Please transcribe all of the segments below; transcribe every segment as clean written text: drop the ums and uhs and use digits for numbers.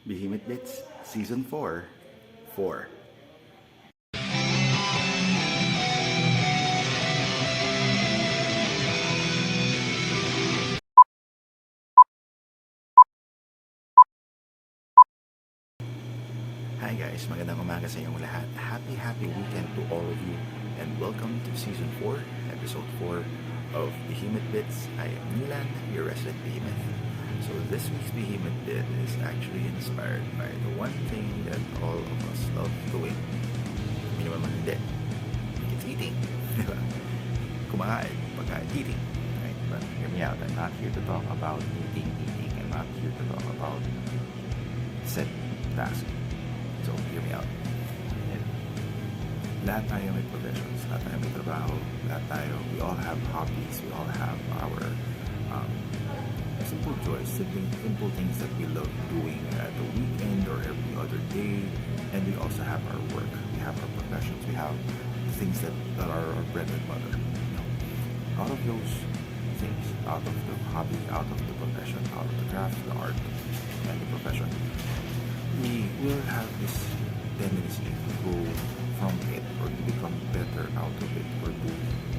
Behemoth Bits Season 4 4. Hi guys, magandang umaga sa inyong lahat. Happy weekend to all of you and welcome to Season 4, Episode 4 of Behemoth Bits. I am Milan, your resident Behemoth. So this week's Behemoth Bit is actually inspired by the one thing that all of us love doing. Hindi naman hindi. It's eating. Kumain, pagkain, eating. Right? But hear me out. I'm not here to talk about eating. I'm not here to talk about said task. So, hear me out. And lahat tayo may professions, lahat tayo may trabaho, lahat tayo, we all have hobbies, we all have our simple joys, simple things that we love doing at the weekend or every other day. And we also have our work, we have our professions, we have things that are our bread and butter. You know, out of those things, out of the hobby, out of the profession, out of the craft, the art, and the profession, we will have this tendency to go from it or to become better out of it or to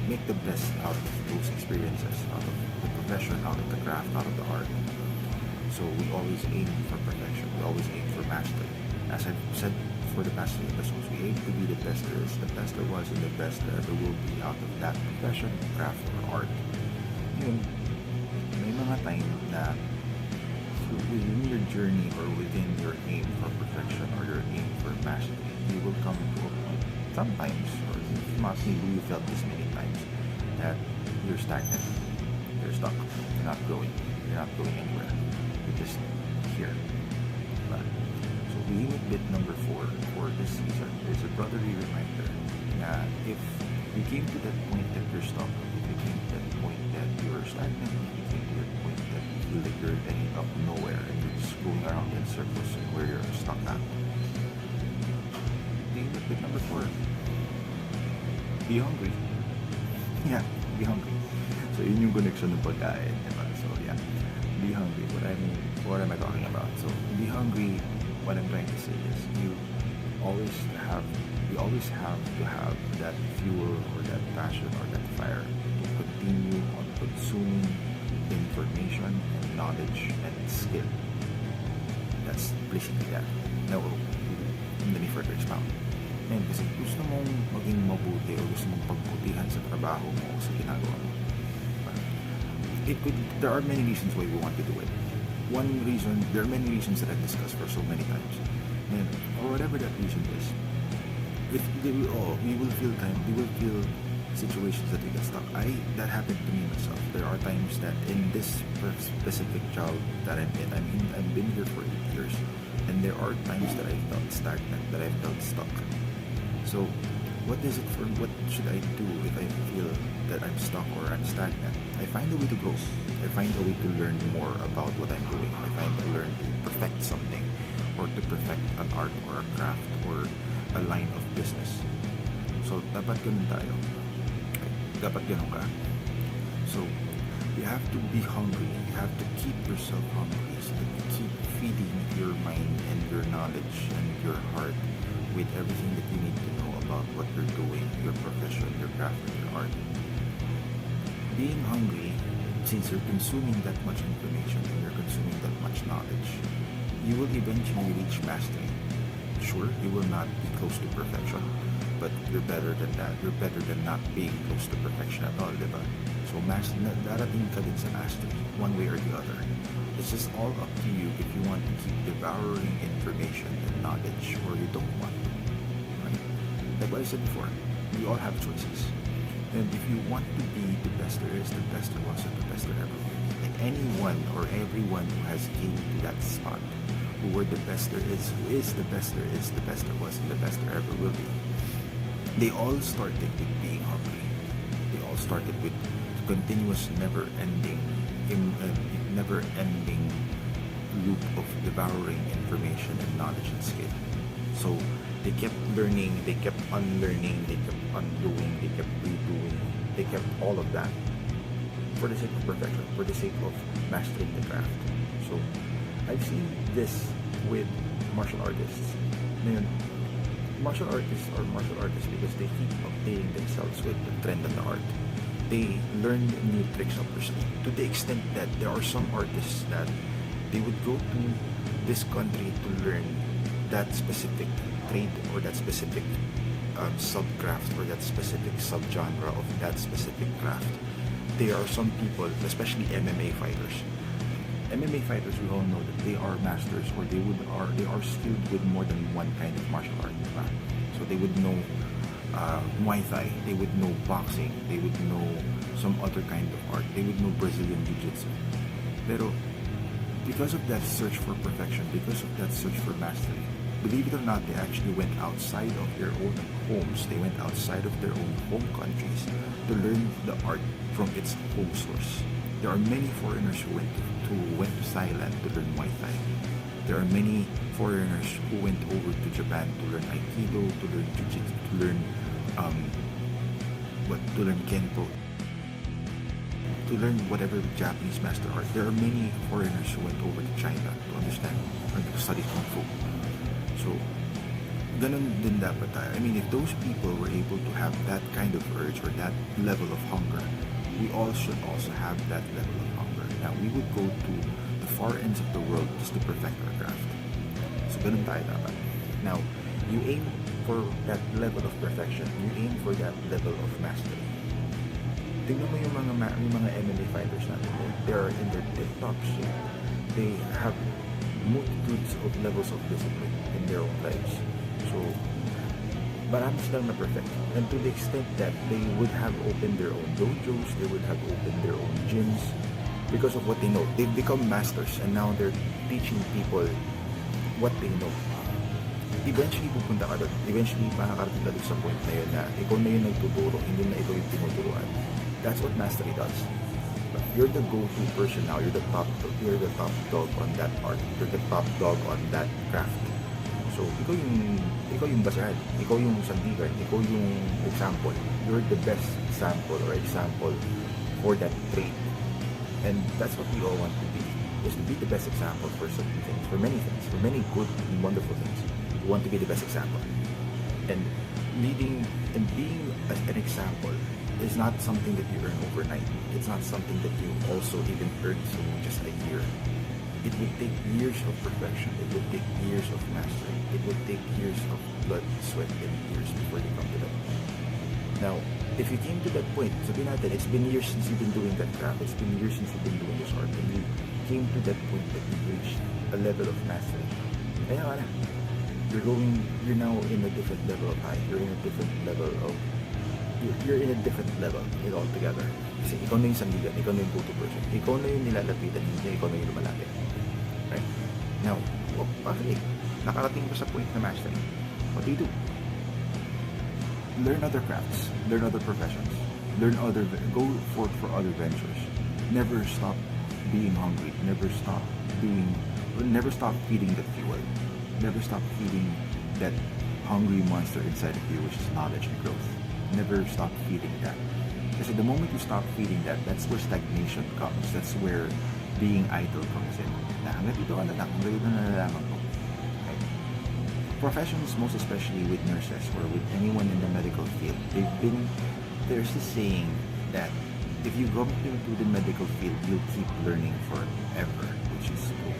make the best out of those experiences, out of the profession, out of the craft, out of the art. So we always aim for perfection, we always aim for mastery. As I've said for the past 3 episodes, we aim to be the best there is, the best there was, and the best there ever will be out of that profession, craft, or art. Yun, may mga time na within your journey or within your aim for perfection or your aim for mastery, you will come to a point, sometimes, or maybe you felt this many times, that you're stagnant, you're stuck, you're not going anywhere, you're just here. But, so Behemoth Bit number 4 for this season is a brotherly reminder that if you came to that point that you're stuck, if you came to that point that you're stagnant, if you came to that point that you feel like you're ending up nowhere and you're just going around in circles where you're stuck at. Behemoth Bit number 4. Be hungry. Yeah, be hungry. So yun yung connection ng pagkain, diba? So yeah, be hungry. What am I talking about? So be hungry, what I'm trying to say is we always have to have that fuel or that passion or that fire to continue on consuming information and knowledge and skill. That's basically that. Now, let me further expound. Ngayon, kasi gusto mong maging mabuti o gusto mong pagbutihan sa trabaho mo o sa ginagawa mo. There are many reasons why we want to do it. There are many reasons that I've discussed for so many times. And, or whatever that reason is, we will feel situations that we get stuck. That happened to me myself. There are times that in this specific job that I'm in, I've been here for 8 years, and there are times that I felt stagnant, that I felt stuck. So, what should I do if I feel that I'm stuck or I'm stagnant? I find a way to grow. I find a way to learn more about what I'm doing. I find to learn to perfect something, or to perfect an art or a craft or a line of business. So, dapat ganun tayo. Dapat ganun ka. So, you have to be hungry. You have to keep yourself hungry so that you keep feeding your mind and your knowledge and your heart with everything that you need to know about what you're doing, your profession, your craft, and your art. Being hungry, since you're consuming that much information and you're consuming that much knowledge, you will eventually reach mastery. Sure, you will not be close to perfection, but you're better than that. You're better than not being close to perfection at all, diba? So, darating ka din sa mastery, one way or the other. It's just all up to you if you want to keep devouring information and knowledge or you don't want to, right? Like what I said before, we all have choices. And if you want to be the best there is, the best there was, and the best there ever will be, and anyone or everyone who has came to that spot, who were the best there is, who is the best there is, the best there was, and the best there ever will be, they all started with being hungry. They all started with continuous, never-ending loop of devouring information and knowledge and skill. So they kept learning, they kept unlearning, they kept undoing, they kept redoing, they kept all of that for the sake of perfection, for the sake of mastering the craft. So I've seen this with martial artists. Ngayon, martial artists because they keep updating themselves with the trend of the art. They learn new tricks up their sleeve to the extent that there are some artists that they would go to this country to learn that specific trade or that specific subcraft or that specific subgenre of that specific craft. There are some people, especially MMA fighters. MMA fighters, we all know that they are masters, or they are skilled with more than one kind of martial art. Diba? So they would know Muay Thai, they would know boxing, they would know some other kind of art, they would know Brazilian Jiu-Jitsu. Pero because of that search for perfection, because of that search for mastery, believe it or not, they actually went outside of their own homes, they went outside of their own home countries to learn the art from its home source. There are many foreigners who went to Thailand to learn Muay Thai. There are many foreigners who went over to Japan to learn Aikido, to learn Jiu-Jitsu, to learn Kempo, to learn whatever Japanese master art. There are many foreigners who went over to China to understand or to study Kung Fu. So, ganun din dapat tayo. I mean, if those people were able to have that kind of urge or that level of hunger, we all should also have that level of hunger. Now, we would go to the far ends of the world just to perfect our craft. So, ganun tayo dapat. Now, you aim for that level of perfection. You aim for that level of mastery. Tingnan mo yung mga MMA fighters natin. They are in their tip-top shape. They have multitudes of levels of discipline in their own lives. So, marami silang na-perfect. And to the extent that they would have opened their own dojos, they would have opened their own gyms because of what they know. They've become masters and now they're teaching people what they know. Eventually, pupunta ka doon. Eventually, makakarating ka doon sa point na yun na ikaw na yung nagtuturo, hindi na ikaw yung tinuturuan. That's what mastery does. But you're the go-to person now. You're the top dog on that art. You're the top dog on that craft. So, ikaw yung basahan. Ikaw yung sandigan. Ikaw yung example. You're the best example or example for that trade. And that's what we all want to be. Is to be the best example for certain things, for many things, for many good and wonderful things. We want to be the best example. And leading and being an example is not something that you earn overnight. It's not something that you also even earn through just a year. It would take years of perfection. It would take years of mastery. It would take years of blood, sweat, and tears before you come to that point. Now, if you came to that point, sabihin natin, it's been years since you've been doing that craft. It's been years since you've been doing this art. And you came to that point that you've reached a level of mastery. Kaya ka na. You're now in a different level of high. You're in a different level of you're in a different level altogether. Kasi ikaw na yung sandigan, ikaw na yung go-to person, ikaw na yung nilalapitan, hindi ikaw na yung lumalapit. Right? Now, okay, nakarating ko sa point na mastery. What do you do? Learn other crafts, learn other professions, go forth for other ventures. Never stop being hungry, never stop feeding the fuel, never stop feeding that hungry monster inside of you, which is knowledge and growth. Never stop feeding that. Because the moment you stop feeding that, that's where stagnation comes. That's where being idle comes in. Na hanggang dito ka na lang, hanggang dito na nalaman ko. Okay? Professions, most especially with nurses or with anyone in the medical field, there's this saying that if you go into the medical field, you'll keep learning forever, which is true.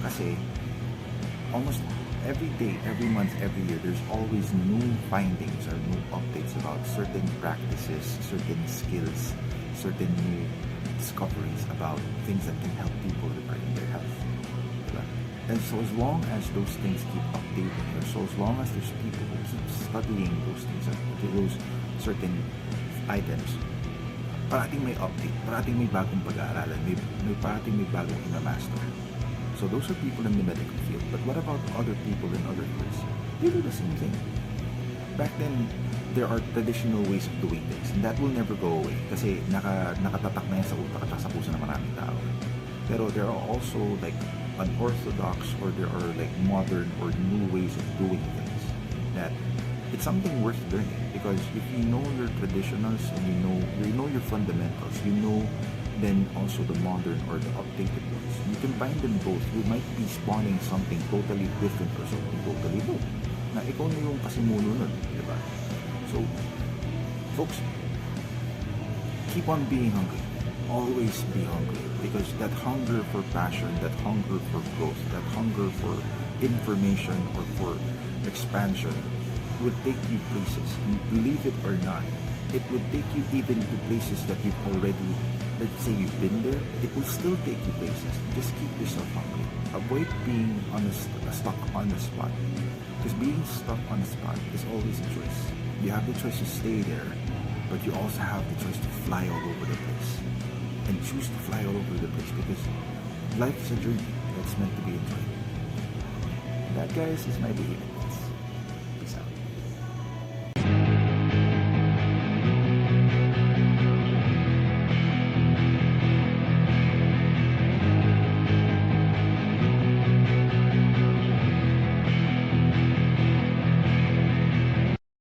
Kasi almost every day, every month, every year, there's always new findings or new updates about certain practices, certain skills, certain new discoveries about things that can help people regarding their health. Diba? And so as long as those things keep updating, or so as long as there's people who keep studying those things, those certain items, parating may update, parating may bagong pag-aaralan, parating may bagong ina-master. So those are people in the medical field. But what about other people in other fields? They do the same thing. Back then, there are traditional ways of doing things. And that will never go away. Kasi nakatatak na yan sa utak at sa puso ng maraming tao. Pero there are also like unorthodox or there are like modern or new ways of doing things that it's something worth learning. Because if you know your traditionals and you know your fundamentals, you know then also the modern or the updated ones. You combine them both, you might be spawning something totally different or something totally new. Na ikaw na yung pasimuno nun, di ba? So, folks, keep on being hungry. Always be hungry, because that hunger for passion, that hunger for growth, that hunger for information or for expansion would take you places. Believe it or not, it would take you even to places that you've already, let's say you've been there, it will still take you places. Just keep yourself hungry. Avoid being stuck on the spot, because being stuck on the spot is always a choice. You have the choice to stay there, but you also have the choice to fly all over the place. And choose to fly all over the place, because life is a journey that's meant to be enjoyed. That, guys, is my belief.